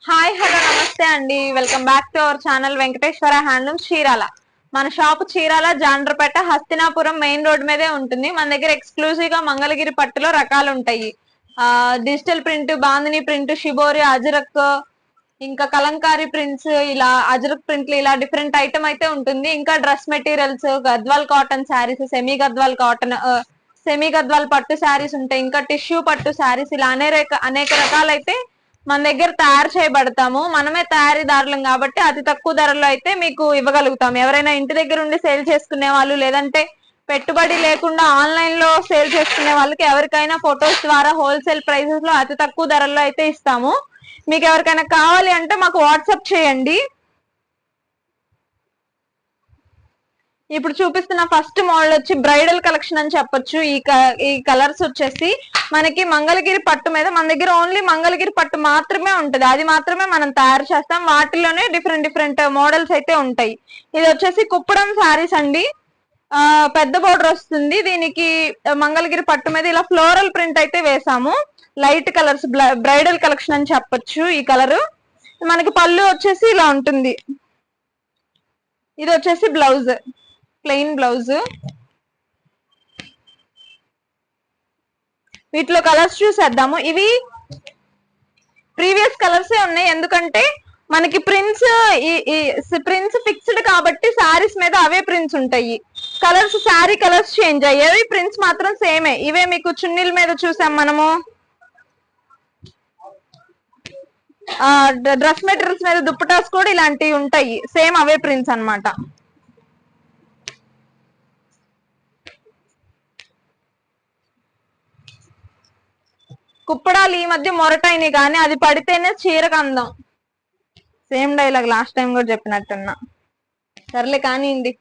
Hi hello నమస్తే అండి. Welcome back to our channel Venkateswara handlooms Chirala. మన shop Chirala Jandrapeta Hastinapuram main road మీదే ఉంటుంది. మన దగ్గర ఎక్స్క్లూజివ్ గా మంగళగిరి పట్టులో రకాలు ఉంటాయి. Digital print, bandhani print, shibori, ajrakh, ఇంకా కలంకారీ ప్రింట్స్, ఇలా అజరక్ ప్రింట్లు, ఇలా డిఫరెంట్ ఐటమ్ అయితే ఉంటుంది. ఇంకా dress materials, Gadwal cotton saris, semi Gadwal పట్టు శారీస్ ఉంటాయి. ఇంకా టిష్యూ పట్టు శారీస్, ఇలా అనేక రకాలైతే మన దగ్గర తయారు చేయబడతాము. మనమే తయారీదారులం కాబట్టి అతి తక్కువ ధరలో అయితే మీకు ఇవ్వగలుగుతాం. ఎవరైనా ఇంటి దగ్గర ఉండి సేల్ చేసుకునే వాళ్ళు, లేదంటే పెట్టుబడి లేకుండా ఆన్లైన్ లో సేల్ చేసుకునే వాళ్ళకి ఎవరికైనా ఫొటోస్ ద్వారా హోల్సేల్ ప్రైసెస్ లో అతి తక్కువ ధరల్లో అయితే ఇస్తాము. మీకు ఎవరికైనా కావాలి అంటే మాకు వాట్సాప్ చేయండి. ఇప్పుడు చూపిస్తున్న ఫస్ట్ మోడల్ వచ్చి బ్రైడల్ కలెక్షన్ అని చెప్పొచ్చు. ఈ కలర్స్ వచ్చేసి మనకి మంగళగిరి పట్టు మీద, మన దగ్గర ఓన్లీ మంగళగిరి పట్టు మాత్రమే ఉంటది. అది మాత్రమే మనం తయారు చేస్తాం. వాటిలోనే డిఫరెంట్ మోడల్స్ అయితే ఉంటాయి. ఇది వచ్చేసి కుప్పడం శారీస్ అండి. పెద్ద బోర్డర్ వస్తుంది దీనికి. మంగళగిరి పట్టు మీద ఇలా ఫ్లోరల్ ప్రింట్ అయితే వేసాము. లైట్ కలర్స్, బ్రైడల్ కలెక్షన్ అని చెప్పొచ్చు. ఈ కలర్ మనకి పళ్ళు వచ్చేసి ఇలా ఉంటుంది. ఇది వచ్చేసి బ్లౌజ్, ప్లెయిన్ బ్లౌజ్. వీటిలో కలర్స్ చూసేద్దాము. ఇవి ప్రీవియస్ కలర్సే ఉన్నాయి, ఎందుకంటే మనకి ప్రింట్స్ ఫిక్స్డ్ కాబట్టి శారీస్ మీద అవే ప్రింట్స్ ఉంటాయి. శారీ కలర్స్ చేంజ్ అయ్యేవి, ప్రింట్స్ మాత్రం సేమే. ఇవే మీకు చున్నీల మీద చూసాం మనము. డ్రెస్ మెటీరియల్స్ మీద దుప్పటాస్ కూడా ఇలాంటివి ఉంటాయి, సేమ్ అవే ప్రింట్స్ అన్నమాట. కుప్పడాలు ఈ మధ్య మొరటైనవి, కానీ అది పడితేనే చీరకు అందం. సేమ్ డైలాగ్ లాస్ట్ టైం కూడా చెప్పినట్టున్నా. సర్లే కానివ్వండి.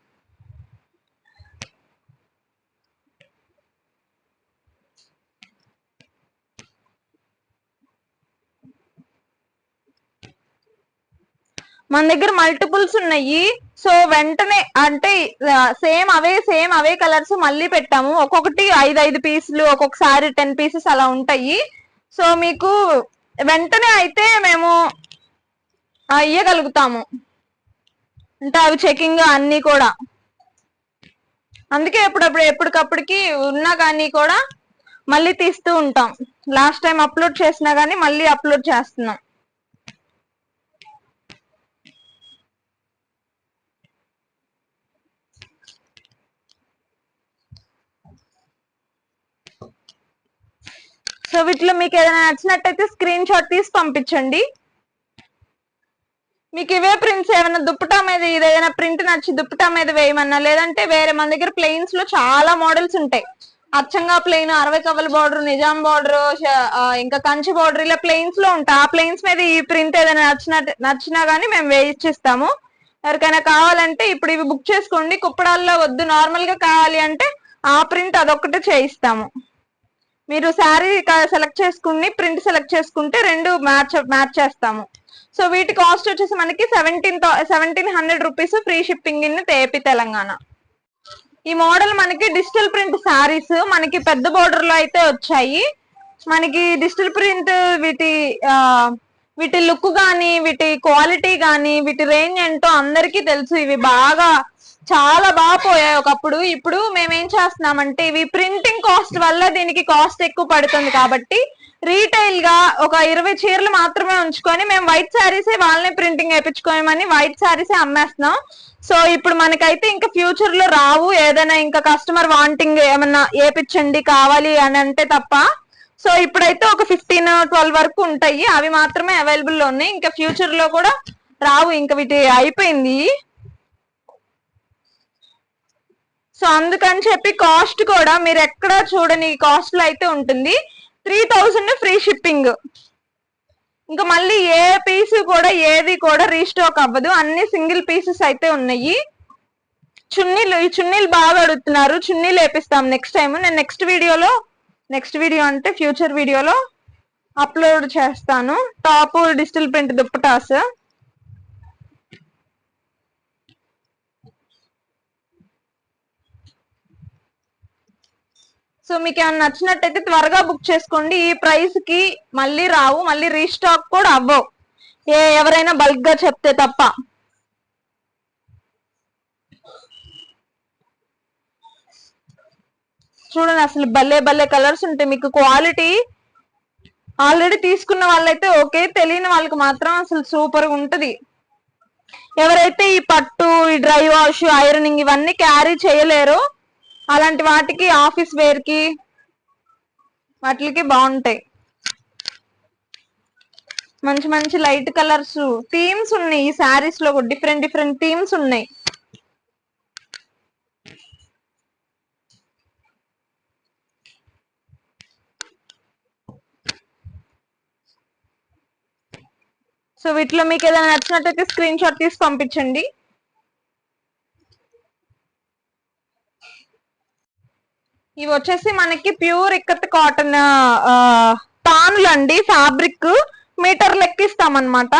మన దగ్గర మల్టిపుల్స్ ఉన్నాయి. సో వెంటనే అంటే సేమ్ అవే కలర్స్ మళ్ళీ పెట్టాము. ఒక్కొక్కటి 5 పీసులు, ఒక్కొక్కసారి 10 పీసెస్ అలా ఉంటాయి. సో మీకు వెంటనే అయితే మేము ఇయ్యగలుగుతాము, అంటే అవి చెకింగ్ అన్ని కూడా. అందుకే ఎప్పటికప్పటికి ఉన్నా కానీ కూడా మళ్ళీ తీస్తూ ఉంటాం. లాస్ట్ టైం అప్లోడ్ చేసినా కానీ మళ్ళీ అప్లోడ్ చేస్తున్నాం. సో వీటిలో మీకు ఏదైనా నచ్చినట్టయితే స్క్రీన్ షాట్ తీసి పంపించండి. మీకు ఇవే ప్రింట్స్ ఏమైనా దుప్పటా మీద ఏదైనా ప్రింట్ నచ్చి దుప్పటా మీద వేయమన్నా, లేదంటే వేరే మన దగ్గర ప్లెయిన్స్ లో చాలా మోడల్స్ ఉంటాయి. అచ్చంగా ప్లెయిన్, 60 కవల బార్డర్, నిజాం బార్డర్, ఇంకా కంచి బార్డర్, ఇలా ప్లెయిన్స్ లో ఉంటాయి. ఆ ప్లెయిన్స్ మీద ఈ ప్రింట్ ఏదైనా నచ్చినా గానీ మేము వేయించిస్తాము. ఎవరికైనా కావాలంటే ఇప్పుడు ఇవి బుక్ చేసుకోండి. కుప్పడాల్లో వద్దు, నార్మల్ గా కావాలి అంటే ఆ ప్రింట్ అదొక్కటే చేయిస్తాము. మీరు శారీ సెలెక్ట్ చేసుకుని ప్రింట్ సెలెక్ట్ చేసుకుంటే రెండు మ్యాచ్ చేస్తాము. సో వీటి కాస్ట్ వచ్చేసి మనకి 1700 rupees, free shipping in AP Telangana. ఈ మోడల్ మనకి డిజిటల్ ప్రింట్ శారీస్ మనకి పెద్ద బోర్డర్ లో అయితే వచ్చాయి. మనకి డిజిటల్ ప్రింట్ వీటి లుక్ గానీ, వీటి క్వాలిటీ గానీ, వీటి రేంజ్ ఏంటో అందరికీ తెలుసు. ఇవి చాలా బాగా పోయాయి ఒకప్పుడు. ఇప్పుడు మేమేం చేస్తున్నామంటే, ఇవి ప్రింటింగ్ కాస్ట్ వల్ల దీనికి కాస్ట్ ఎక్కువ పడుతుంది కాబట్టి రీటైల్ గా ఒక 20 చీరలు మాత్రమే ఉంచుకొని మేము వైట్ శారీసే వాళ్ళనే ప్రింటింగ్ వేయించుకోమని వైట్ శారీసే అమ్మేస్తున్నాం. సో ఇప్పుడు మనకైతే ఇంకా ఫ్యూచర్ లో రావు. ఏదైనా ఇంకా కస్టమర్ వాంటింగ్ ఏమన్నా వేయించండి కావాలి అని అంటే తప్ప. సో ఇప్పుడైతే ఒక 15-12 వరకు ఉంటాయి, అవి మాత్రమే అవైలబుల్ లో ఉన్నాయి. ఇంకా ఫ్యూచర్ లో కూడా రావు, ఇంకా వీటి అయిపోయింది. సో అందుకని చెప్పి కాస్ట్ కూడా మీరు ఎక్కడ చూడని కాస్ట్ లో అయితే ఉంటుంది. 3000 ఫ్రీ షిప్పింగ్. ఇంకా మళ్ళీ ఏ పీస్ కూడా ఏది కూడా రీస్టాక్ అవ్వదు, అన్ని సింగిల్ పీసెస్ అయితే ఉన్నాయి. ఈ చున్నీలు బాగా అడుగుతున్నారు, చున్నీలు వేపిస్తాం నెక్స్ట్ టైం. నేను నెక్స్ట్ వీడియో అంటే ఫ్యూచర్ వీడియోలో అప్లోడ్ చేస్తాను. Top digital print dupattas. So మీకు ఏమైనా నచ్చినట్టయితే త్వరగా బుక్ చేసుకోండి. ఈ ప్రైస్ కి మళ్ళీ రావు, మళ్ళీ రీస్టాక్ కూడా అవ్వవు. ఎవరైనా బల్క్ గా చెప్తే తప్ప. చూడండి అసలు భలే భలే కలర్స్ ఉంటాయి. మీకు క్వాలిటీ ఆల్రెడీ తీసుకున్న వాళ్ళైతే ఓకే, తెలియని వాళ్ళకి మాత్రం అసలు సూపర్ గా ఉంటది. ఎవరైతే ఈ పట్టు, ఈ డ్రై వాష్, ఐరనింగ్ ఇవన్నీ క్యారీ చేయలేరో అలాంటి వాటికి, ఆఫీస్ వేర్ కి వాటికి బాగుంటాయి. మంచి మంచి లైట్ కలర్స్, థీమ్స్ ఉన్నాయి ఈ శారీస్ లో, డిఫరెంట్ డిఫరెంట్ థీమ్స్ ఉన్నాయి. సో వీటిలో మీకు ఏదైనా నచ్చినట్టయితే స్క్రీన్ షాట్ తీసి పంపించండి. ఇవి వచ్చేసి మనకి ప్యూర్ ఇక్కత్ కాటన్ తానులు అండి. ఫ్యాబ్రిక్ మీటర్ లెక్కిస్తాం అనమాట.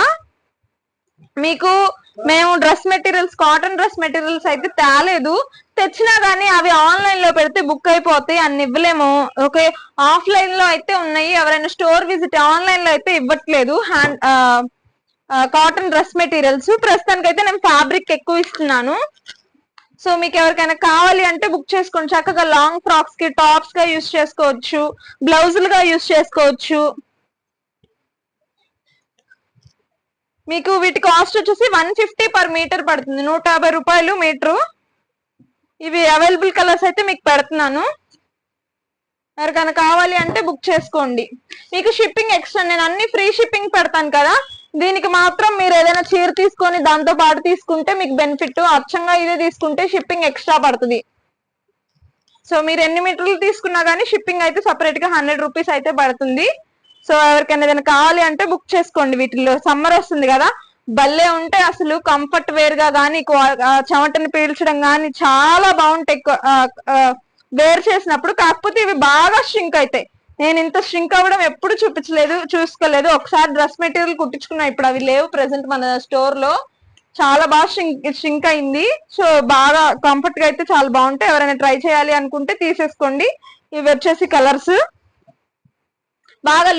మీకు మేము dress materials, cotton dress materials అయితే తేలేదు. తెచ్చినా గానీ అవి ఆన్లైన్ లో పెడితే బుక్ అయిపోతాయి, అన్ని ఇవ్వలేము. ఓకే, ఆఫ్లైన్ లో అయితే ఉన్నాయి. ఎవరైనా స్టోర్ విజిట్, ఆన్లైన్ లో అయితే ఇవ్వట్లేదు కాటన్ డ్రెస్ మెటీరియల్స్. ప్రస్తుతానికి అయితే నేను ఫ్యాబ్రిక్ ఎక్కువ ఇస్తున్నాను. సో మీకు ఎవరికైనా కావాలి అంటే బుక్ చేసుకోండి. చక్కగా లాంగ్ ఫ్రాక్స్ కి, టాప్స్ గా యూజ్ చేసుకోవచ్చు, బ్లౌజులుగా యూజ్ చేసుకోవచ్చు. మీకు వీటి కాస్ట్ వచ్చేసి 150 పర్ మీటర్ పడుతుంది, 150 రూపాయలు మీటరు. ఇవి అవైలబుల్ కలర్స్ అయితే మీకు పెడుతున్నాను. ఎవరికైనా కావాలి అంటే బుక్ చేసుకోండి. మీకు షిప్పింగ్ ఎక్స్ట్రా, నేను అన్ని ఫ్రీ షిప్పింగ్ పెడతాను కదా, దీనికి మాత్రం మీరు ఏదైనా చీర తీసుకొని దాంతో పాటు తీసుకుంటే మీకు బెనిఫిట్. అచ్చంగా ఇదే తీసుకుంటే షిప్పింగ్ ఎక్స్ట్రా పడుతుంది. సో మీరు ఎన్ని మీటర్లు తీసుకున్నా గానీ షిప్పింగ్ అయితే సపరేట్ గా 100 రూపీస్ అయితే పడుతుంది. సో ఎవరికైనా ఏదైనా కావాలి అంటే బుక్ చేసుకోండి. వీటిల్లో సమ్మర్ వస్తుంది కదా, భలే ఉంటాయి అసలు. కంఫర్ట్ వేర్ గా గానీ, చెమటని పీల్చడం గానీ చాలా బాగుంటాయి వేర్ చేసినప్పుడు. కాకపోతే ఇవి బాగా షింక్ అవుతాయి. నేను ఇంత షింక్ అవ్వడం ఎప్పుడు చూసుకోలేదు. ఒకసారి డ్రెస్ మెటీరియల్ కుట్టించుకున్నా, ఇప్పుడు అవి లేవు ప్రెసెంట్ మన స్టోర్ లో. చాలా బాగా షింక్ అయింది. సో బాగా కంఫర్ట్ గా అయితే చాలా బాగుంటాయి. ఎవరైనా ట్రై చేయాలి అనుకుంటే తీసేసుకోండి. ఇవి వచ్చేసి కలర్స్. బాగా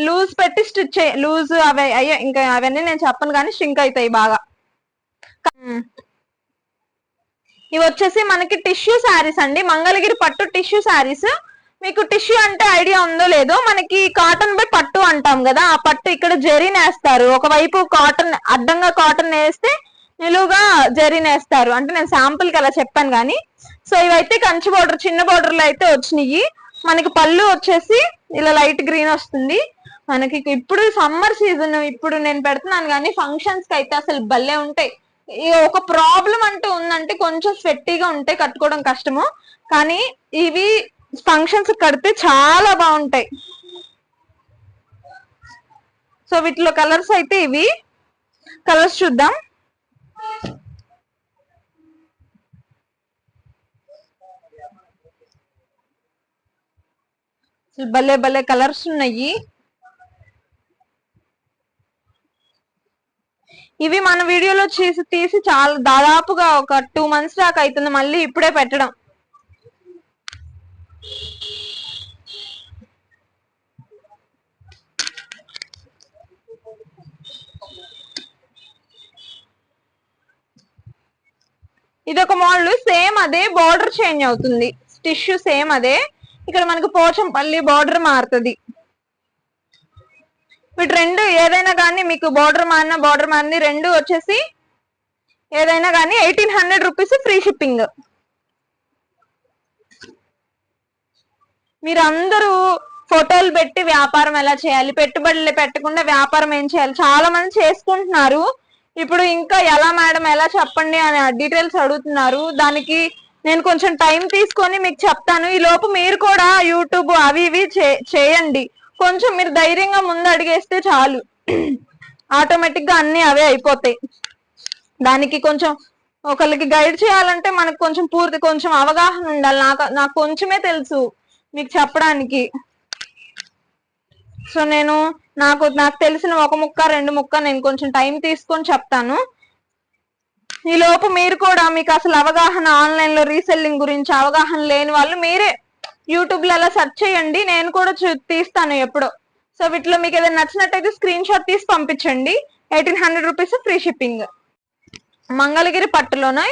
లూజ్ పెట్టి స్టిచ్ లూజ్ అవి అయ్యే, ఇంకా అవన్నీ నేను చెప్పను కానీ షింక్ అవుతాయి బాగా. ఇవి వచ్చేసి మనకి టిష్యూ శారీస్ అండి, మంగళగిరి పట్టు టిష్యూ శారీస్. మీకు టిష్యూ అంటే ఐడియా ఉందో లేదో, మనకి కాటన్ బై పట్టు అంటాం కదా, ఆ పట్టు ఇక్కడ జరీని వేస్తారు. ఒకవైపు కాటన్, అడ్డంగా కాటన్ వేస్తే నిలువుగా జరీని వేస్తారు. అంటే నేను శాంపుల్ కి అలా చెప్పాను కానీ. సో ఇవైతే కంచి బోర్డర్, చిన్న బోర్డర్ లో అయితే వచ్చినాయి. మనకి పళ్ళు వచ్చేసి ఇలా లైట్ గ్రీన్ వస్తుంది. మనకి ఇప్పుడు సమ్మర్ సీజన్, ఇప్పుడు నేను పెడుతున్నాను కానీ ఫంక్షన్స్ కి అయితే అసలు భలే ఉంటాయి. ఒక ప్రాబ్లం అంటూ ఉందంటే కొంచెం స్వెట్టీగా ఉంటాయి, కట్టుకోవడం కష్టము. కానీ ఇవి ఫంక్షన్స్ కడితే చాలా బాగుంటాయి. సో వీటిలో కలర్స్ అయితే ఇవి కలర్స్ చూద్దాం. భలే భలే కలర్స్ ఉన్నాయి. ఇవి మన వీడియోలో తీసి చాలా దాదాపుగా ఒక 2 months దాకా అవుతుంది, మళ్ళీ ఇప్పుడే పెట్టడం. ఇదొక మోడల్, సేమ్ అదే బార్డర్ చేంజ్ అవుతుంది, టిష్యూ సేమ్ అదే. ఇక్కడ మనకు పోచంపల్లి బార్డర్ మారుతుంది. వీటి రెండు ఏదైనా కానీ మీకు బార్డర్ మారిన రెండు వచ్చేసి ఏదైనా కానీ 1800 రూపీస్ ఫ్రీ షిప్పింగ్. మీరు అందరూ ఫోటోలు పెట్టి వ్యాపారం ఎలా చేయాలి, పెట్టుబడులు పెట్టకుండా వ్యాపారం ఏం చేయాలి, చాలా మంది చేసుకుంటున్నారు. ఇప్పుడు ఇంకా ఎలా మేడం, ఎలా చెప్పండి అని డీటెయిల్స్ అడుగుతున్నారు. దానికి నేను కొంచెం టైం తీసుకొని మీకు చెప్తాను. ఈ లోపు మీరు కూడా యూట్యూబ్ అవి ఇవి చేయండి. కొంచెం మీరు ధైర్యంగా ముందు అడిగేస్తే చాలు, ఆటోమేటిక్ గా అన్ని అవే అయిపోతాయి. దానికి కొంచెం ఒకరికి గైడ్ చేయాలంటే మనకు కొంచెం అవగాహన ఉండాలి. నాకు కొంచెమే తెలుసు మీకు చెప్పడానికి. సో నాకు తెలిసిన ఒక ముక్క రెండు ముక్క నేను కొంచెం టైం తీసుకొని చెప్తాను. ఈ లోపు మీరు కూడా, మీకు అసలు అవగాహన, ఆన్లైన్ లో రీసెల్లింగ్ గురించి అవగాహన లేని వాళ్ళు మీరే యూట్యూబ్ లో అలా సెర్చ్ చేయండి, నేను కూడా తీస్తాను ఎప్పుడో. సో వీటిలో మీకు ఏదైనా నచ్చినట్టయితే స్క్రీన్ షాట్ తీసి పంపించండి. 1800 రూపీస్ ఫ్రీ షిప్పింగ్. మంగళగిరి పట్టులోనే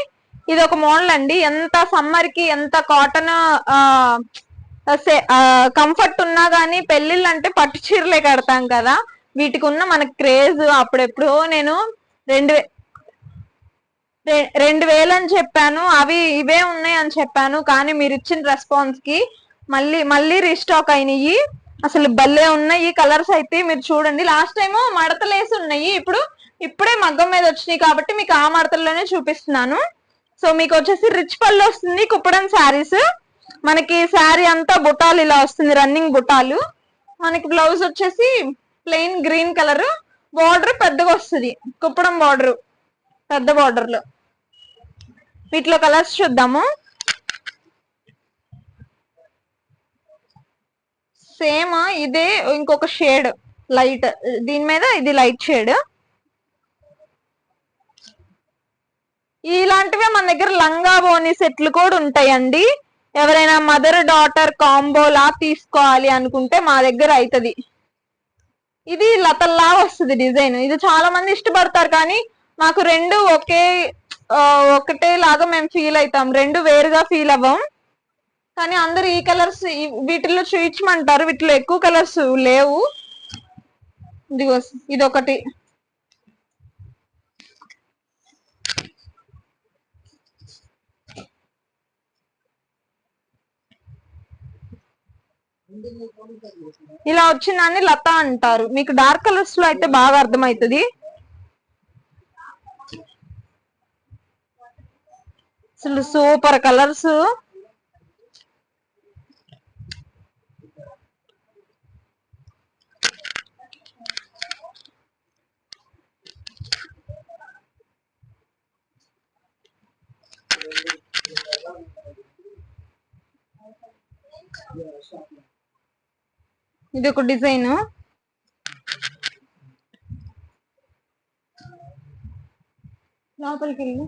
ఇది ఒక మోడల్ అండి. ఎంత సమ్మర్ కి ఎంత కాటన్ కంఫర్ట్ ఉన్నా గానీ పెళ్లిళ్ళు అంటే పట్టు చీరలే కడతాం కదా, వీటికి ఉన్న మనకి క్రేజ్. అప్పుడెప్పుడు నేను 2000 అని చెప్పాను, అవి ఇవే ఉన్నాయి అని చెప్పాను, కానీ మీరు ఇచ్చిన రెస్పాన్స్ కి మళ్ళీ రీస్టాక్ అయినాయి. అసలు భలే ఉన్నాయి కలర్స్ అయితే. మీరు చూడండి, లాస్ట్ టైము మడతలేసి ఉన్నాయి, ఇప్పుడే మగ్గం మీద వచ్చినాయి కాబట్టి మీకు ఆ మడతల్లోనే చూపిస్తున్నాను. సో మీకు వచ్చేసి రిచ్ పళ్ళు వస్తుంది, కుప్పడం శారీస్. మనకి శారీ అంతా బుటాలు ఇలా వస్తుంది, రన్నింగ్ బుటాలు. మనకి బ్లౌజ్ వచ్చేసి ప్లెయిన్ గ్రీన్ కలర్, బార్డర్ పెద్దగా వస్తుంది, కుప్పడం బార్డర్, పెద్ద బార్డర్ లో. వీటిలో కలర్స్ చూద్దాము. సేమ్ ఇదే ఇంకొక షేడ్ లైట్, దీని మీద ఇది లైట్ షేడ్. ఇలాంటివే మన దగ్గర లంగా బోని సెట్లు కూడా ఉంటాయండి. ఎవరైనా మదర్ డాటర్ కాంబోలా తీసుకోవాలి అనుకుంటే మా దగ్గర అవుతుంది. ఇది లతల్లా వస్తుంది డిజైన్. ఇది చాలా మంది ఇష్టపడతారు, కానీ మాకు రెండు ఒకటే లాగా మేము ఫీల్ అవుతాం, రెండు వేరుగా ఫీల్ అవ్వం. కానీ అందరు ఈ కలర్స్ వీటిల్లో చూపించమంటారు, వీటిలో ఎక్కువ కలర్స్ లేవు. ఇదిగో ఇదొకటి, ఇలా వచ్చిందాన్ని లత అంటారు. మీకు డార్క్ కలర్స్ లో అయితే బాగా అర్థమవుతుంది. అసలు సూపర్ కలర్స్. ఇది ఒక డిజైన్. లోపలికి వెళ్ళి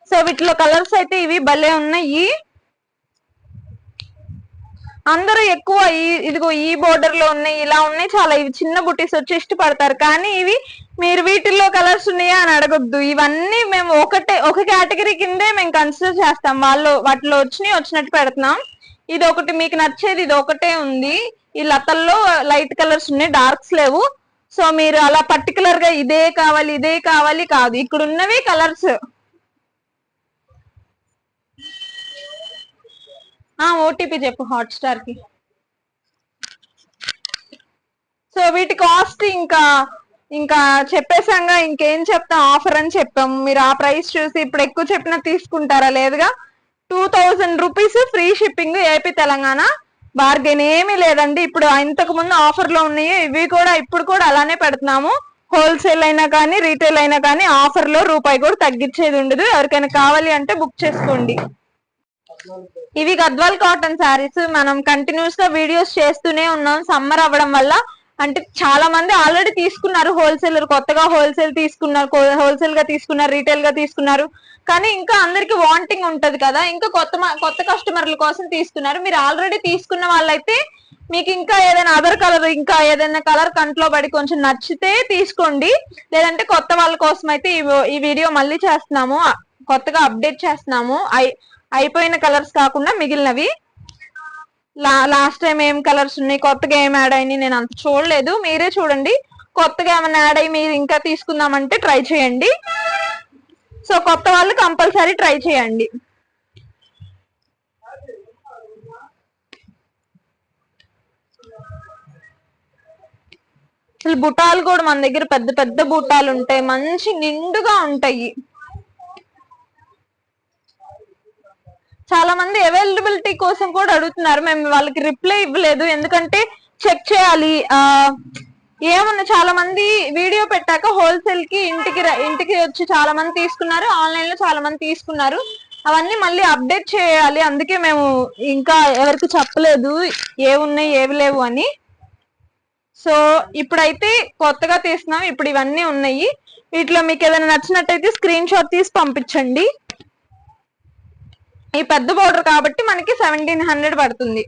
సో వీటిలో కలర్స్ అయితే ఇవి భలే ఉన్నాయి. అందరూ ఎక్కువ ఇదిగో ఈ బోర్డర్ లో ఉన్నాయి, ఇలా ఉన్నాయి, చాలా ఇవి చిన్న బుటీస్ వచ్చి ఇష్టపడతారు. కానీ ఇవి మీరు వీటిల్లో కలర్స్ ఉన్నాయా అని అడగొద్దు. ఇవన్నీ మేము ఒక కేటగిరీ కిందే మేము కన్సిడర్ చేస్తాం. వాటిలో వచ్చినట్టు పెడుతున్నాం. ఇది ఒకటి మీకు నచ్చేది, ఇది ఒకటే ఉంది. ఈ లతల్లో లైట్ కలర్స్ ఉన్నాయి, డార్క్స్ లేవు. సో మీరు అలా పర్టికులర్ గా ఇదే కావాలి కాదు, ఇక్కడ ఉన్నవి కలర్స్. ఓటీపీ చెప్పు హాట్‌స్టార్ కి. సో వీటి కాస్ట్ ఇంకా చెప్పేసాంగా, ఇంకేం చెప్తాం, ఆఫర్ అని చెప్పాం. మీరు ఆ ప్రైస్ చూసి ఇప్పుడు ఎక్కువ చెప్పినా తీసుకుంటారా? లేదుగా. 2000 rupees free shipping, AP Telangana. Bargain ఏమీ లేదండి. ఇప్పుడు ఇంతకు ముందు ఆఫర్ లో ఉన్నాయి, ఇవి కూడా ఇప్పుడు కూడా అలానే పెడుతున్నాము. హోల్సేల్ అయినా కానీ రీటైల్ అయినా కానీ ఆఫర్ లో రూపాయి కూడా తగ్గించేది ఉండదు. ఎవరికైనా కావాలి అంటే బుక్ చేసుకోండి. ఇవి గద్వాల్ కాటన్ శారీస్. మనం కంటిన్యూస్ గా వీడియోస్ చేస్తూనే ఉన్నాం. సమ్మర్ అవ్వడం వల్ల అంటే చాలా మంది ఆల్రెడీ తీసుకున్నారు, హోల్సేలర్ కొత్తగా హోల్సేల్ గా తీసుకున్నారు, రీటైల్ గా తీసుకున్నారు. కానీ ఇంకా అందరికి వాంటింగ్ ఉంటది కదా, ఇంకా కొత్త కస్టమర్ల కోసం తీసుకున్నారు. మీరు ఆల్రెడీ తీసుకున్న వాళ్ళైతే మీకు ఇంకా ఏదైనా అదర్ కలర్, ఇంకా ఏదైనా కలర్ కంట్లో పడి కొంచెం నచ్చితే తీసుకోండి. లేదంటే కొత్త వాళ్ళ కోసం అయితే ఈ వీడియో మళ్ళీ చేస్తున్నాము, కొత్తగా అప్డేట్ చేస్తున్నాము. అయిపోయిన కలర్స్ కాకుండా మిగిలినవి. లాస్ట్ టైం ఏం కలర్స్ ఉన్నాయి, కొత్తగా ఏం యాడ్ అయినాయి నేను అంత చూడలేదు, మీరే చూడండి. కొత్తగా ఏమైనా యాడ్ అయ్యి మీరు ఇంకా తీసుకుందామంటే ట్రై చేయండి. సో కొత్త వాళ్ళు కంపల్సరీ ట్రై చేయండి. అసలు బుటాలు కూడా మన దగ్గర పెద్ద పెద్ద బుటాలు ఉంటాయి, మంచి నిండుగా ఉంటాయి. చాలా మంది అవైలబిలిటీ కోసం కూడా అడుగుతున్నారు, మేము వాళ్ళకి రిప్లై ఇవ్వలేదు, ఎందుకంటే చెక్ చేయాలి. ఏమన్నా చాలా మంది వీడియో పెట్టాక హోల్సేల్ కి ఇంటికి వచ్చి చాలా మంది తీసుకున్నారు, ఆన్లైన్ లో చాలా మంది తీసుకున్నారు. అవన్నీ మళ్ళీ అప్డేట్ చేయాలి, అందుకే మేము ఇంకా ఎవరికి చెప్పలేదు ఏవున్నాయి ఏవి లేవు అని. సో ఇప్పుడైతే కొత్తగా తీస్తున్నాం, ఇప్పుడు ఇవన్నీ ఉన్నాయి. వీటిలో మీకు ఏదైనా నచ్చినట్టయితే స్క్రీన్ షాట్ తీసి పంపించండి. ఈ పెద్ద బోర్డర్ కాబట్టి మనకి 1700 పడుతుంది.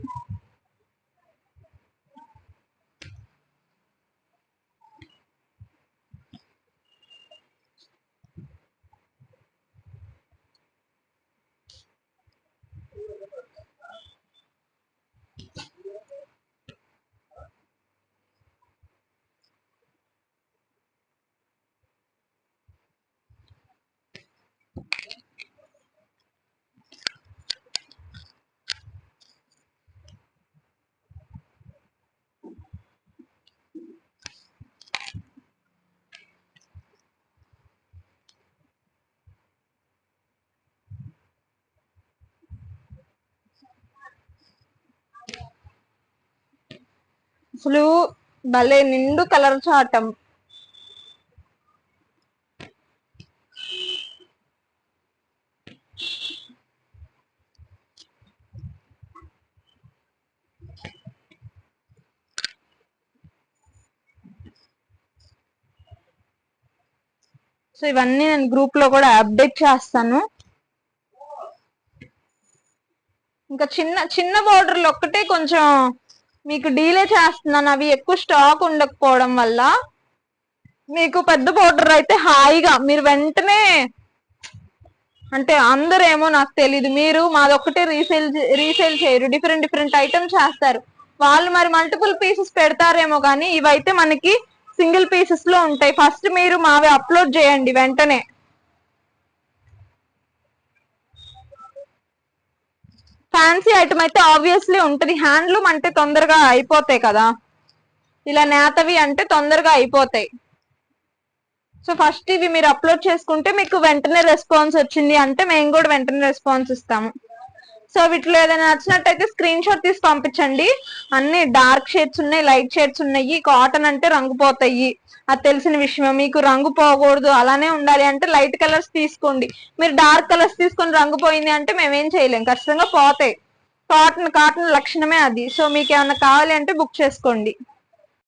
అసలు భలే నిండు కలర్ చాటం. సో ఇవన్నీ నేను గ్రూప్ లో కూడా అప్డేట్ చేస్తాను. ఇంకా చిన్న చిన్న బోర్డర్లు ఒక్కటే కొంచెం మీకు డీలే చేస్తున్నాను, అవి ఎక్కువ స్టాక్ ఉండకపోవడం వల్ల. మీకు పెద్ద బోర్డర్ అయితే హాయిగా మీరు వెంటనే, అంటే అందరేమో నాకు తెలీదు, మీరు మాదొక్కటే రీసేల్ చేయరు, డిఫరెంట్ డిఫరెంట్ ఐటమ్స్ చేస్తారు. వాళ్ళు మరి మల్టిపుల్ పీసెస్ పెడతారేమో కానీ ఇవైతే మనకి సింగిల్ పీసెస్ లో ఉంటాయి. ఫస్ట్ మీరు మావి అప్లోడ్ చేయండి వెంటనే. ఫ్యాన్సీ ఐటమ్ అయితే ఆబ్వియస్లీ ఉంటది. హ్యాండ్లూమ్ అంటే తొందరగా అయిపోతాయి కదా, ఇలా నేతవి అంటే తొందరగా అయిపోతాయి. సో ఫస్ట్ ఇవి మీరు అప్లోడ్ చేసుకుంటే మీకు వెంటనే రెస్పాన్స్ వచ్చింది అంటే మేము కూడా వెంటనే రెస్పాన్స్ ఇస్తాము. సో వీటిలో ఏదైనా నచ్చినట్టయితే స్క్రీన్ షాట్ తీసి పంపించండి. అన్ని డార్క్ షేడ్స్ ఉన్నాయి, లైట్ షేడ్స్ ఉన్నాయి. కాటన్ అంటే రంగు పోతాయి, అది తెలిసిన విషయం. మీకు రంగు పోకూడదు, అలానే ఉండాలి అంటే లైట్ కలర్స్ తీసుకోండి. మీరు డార్క్ కలర్స్ తీసుకొని రంగు పోయింది అంటే మేమేం చేయలేం, ఖచ్చితంగా పోతాయి. కాటన్ లక్షణమే అది. సో మీకు ఏమన్నా కావాలి అంటే బుక్ చేసుకోండి.